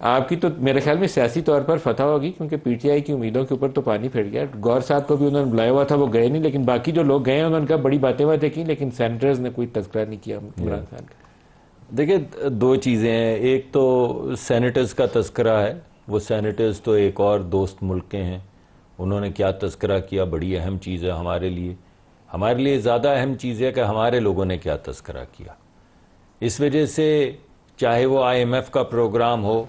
آپ کی تو میرے خیال میں سیاسی طور پر فتح ہوگی، کیونکہ پی ٹی آئی کی امیدوں کے اوپر تو پانی پھر گیا. گور صاحب کو بھی انہوں نے بلایا ہوا تھا، وہ گئے نہیں، لیکن باقی جو لوگ گئے ہیں انہوں نے کہا بڑی باتیں کی، لیکن سینیٹرز نے کوئی تذکرہ نہیں کیا عمران خان کا. دیکھیں دو چیزیں ہیں، ایک تو سینیٹرز کا تذکرہ ہے. وہ سینیٹرز تو ایک اور دوست ملک کے ہیں، انہوں نے کیا تذکرہ کیا بڑی اہم چیز ہے ہمارے لیے زیادہ اہم چیز ہے کہ ہمارے لوگوں نے کیا تذکرہ کیا. اس وجہ سے چاہے وہ آئی ایم ایف کا پروگرام ہو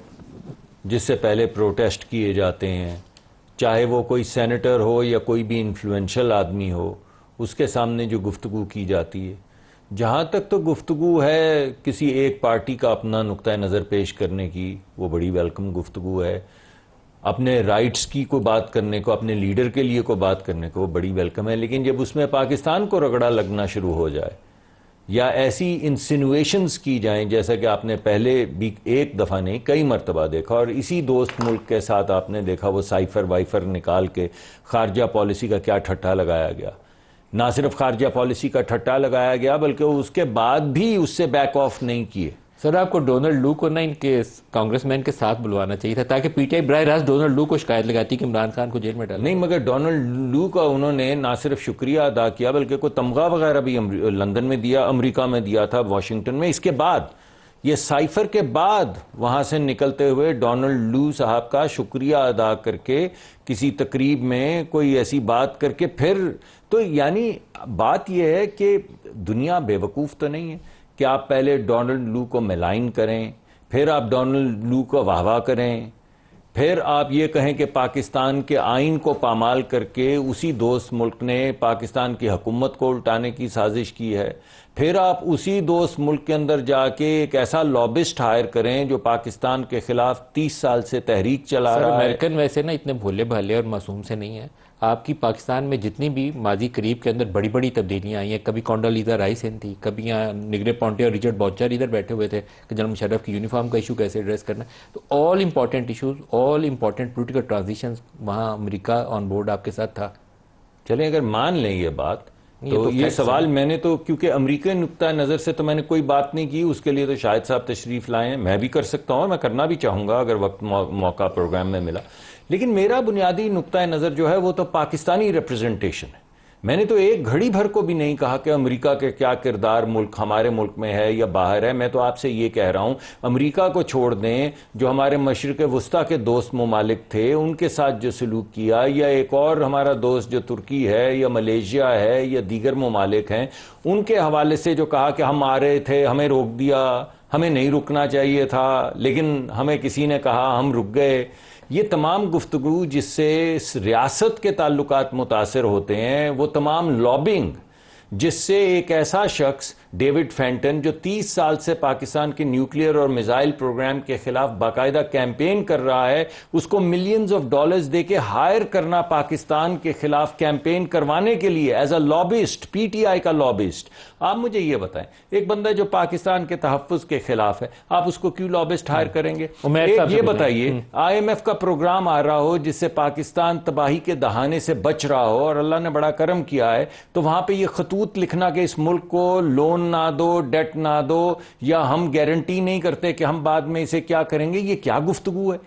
جس سے پہلے پروٹیسٹ کیے جاتے ہیں، چاہے وہ کوئی سینیٹر ہو یا کوئی بھی انفلوئنشل آدمی ہو، اس کے سامنے جو گفتگو کی جاتی ہے، جہاں تک تو گفتگو ہے کسی ایک پارٹی کا اپنا نقطہ نظر پیش کرنے کی، وہ بڑی ویلکم گفتگو ہے. اپنے رائٹس کی کو بات کرنے کو، اپنے لیڈر کے لیے کو بات کرنے کو، وہ بڑی ویلکم ہے. لیکن جب اس میں پاکستان کو رگڑا لگنا شروع ہو جائے یا ایسی انسینویشنز کی جائیں، جیسا کہ آپ نے پہلے بھی ایک دفعہ نہیں کئی مرتبہ دیکھا، اور اسی دوست ملک کے ساتھ آپ نے دیکھا وہ سائفر وائفر نکال کے خارجہ پالیسی کا کیا ٹھٹھا لگایا گیا. نہ صرف خارجہ پالیسی کا ٹھٹھا لگایا گیا بلکہ اس کے بعد بھی اس سے بیک آف نہیں کیے. سر آپ کو ڈونلڈ لو کو نہ ان کے کانگریس مین کے ساتھ بلوانا چاہیے تھا، تاکہ پی ٹی آئی براہ راست ڈونلڈ لو کو شکایت لگاتی کہ عمران خان کو جیل میں ڈالا. نہیں، مگر ڈونلڈ لو کا انہوں نے نہ صرف شکریہ ادا کیا بلکہ کوئی تمغہ وغیرہ بھی لندن میں دیا، امریکہ میں دیا تھا، واشنگٹن میں. اس کے بعد یہ سائفر کے بعد وہاں سے نکلتے ہوئے ڈونلڈ لو صاحب کا شکریہ ادا کر کے کسی تقریب میں کوئی ایسی بات کر کے پھر تو یعنی بات یہ ہے کہ دنیا بے وقوف تو نہیں ہے کہ آپ پہلے ڈونلڈ لو کو ملائن کریں، پھر آپ ڈونلڈ لو کو واہ واہ کریں، پھر آپ یہ کہیں کہ پاکستان کے آئین کو پامال کر کے اسی دوست ملک نے پاکستان کی حکومت کو الٹانے کی سازش کی ہے، پھر آپ اسی دوست ملک کے اندر جا کے ایک ایسا لابسٹ ہائر کریں جو پاکستان کے خلاف 30 سال سے تحریک چلا رہا ہے. امریکن ویسے نا اتنے بھولے بھالے اور معصوم سے نہیں ہیں. آپ کی پاکستان میں جتنی بھی ماضی قریب کے اندر بڑی بڑی تبدیلیاں آئی ہیں، کبھی کونڈولیزا رائس ان تھی، کبھی یہاں نگرے پونٹے اور ریچرڈ بوچر ادھر بیٹھے ہوئے تھے کہ جنرل مشرف کی یونیفارم کا ایشو کیسے ایڈریس کرنا. تو all important issues, all important political transitions وہاں امریکہ آن بورڈ آپ کے ساتھ تھا. چلیں اگر مان لیں یہ بات تو یہ سوال میں نے تو کیونکہ امریکی نقطہ نظر سے تو میں نے کوئی بات نہیں کی، اس کے لیے تو شاہد صاحب تشریف لائے ہیں. میں بھی کر سکتا ہوں، میں کرنا بھی چاہوں گا اگر وقت موقع پروگرام میں ملا. لیکن میرا بنیادی نقطہ نظر جو ہے وہ تو پاکستانی ریپرزنٹیشن ہے. میں نے تو ایک گھڑی بھر کو بھی نہیں کہا کہ امریکہ کے کیا کردار ملک ہمارے ملک میں ہے یا باہر ہے. میں تو آپ سے یہ کہہ رہا ہوں امریکہ کو چھوڑ دیں، جو ہمارے مشرق وسطیٰ کے دوست ممالک تھے ان کے ساتھ جو سلوک کیا، یا ایک اور ہمارا دوست جو ترکی ہے یا ملیشیا ہے یا دیگر ممالک ہیں ان کے حوالے سے جو کہا کہ ہم آ رہے تھے، ہمیں روک دیا، ہمیں نہیں رکنا چاہیے تھا لیکن ہمیں کسی نے کہا ہم رک گئے. یہ تمام گفتگو جس سے اس ریاست کے تعلقات متاثر ہوتے ہیں، وہ تمام لابنگ جس سے ایک ایسا شخص ڈیوڈ فینٹن جو 30 سال سے پاکستان کے نیوکلیئر اور میزائل پروگرام کے خلاف باقاعدہ کیمپین کر رہا ہے، اس کو ملینز آف ڈالرز دے کے ہائر کرنا پاکستان کے خلاف کیمپین کروانے کے لیے as a لابسٹ، P T I کا لابسٹ. آپ مجھے یہ بتائیں، ایک بندہ جو پاکستان کے تحفظ کے خلاف ہے، آپ اس کو کیوں لابسٹ ہائر کریں گے؟ یہ بتائیے آئی ایم ایف کا پروگرام آ رہا ہو جس سے پاکستان تباہی کے دہانے سے بچ رہا ہو اور اللہ نے بڑا کرم کیا ہے، تو وہاں پہ یہ خطوط لکھنا کہ اس ملک کو لون نہ دو، ڈیٹ نہ دو، یا ہم گارنٹی نہیں کرتے کہ ہم بعد میں اسے کیا کریں گے، یہ کیا گفتگو ہے؟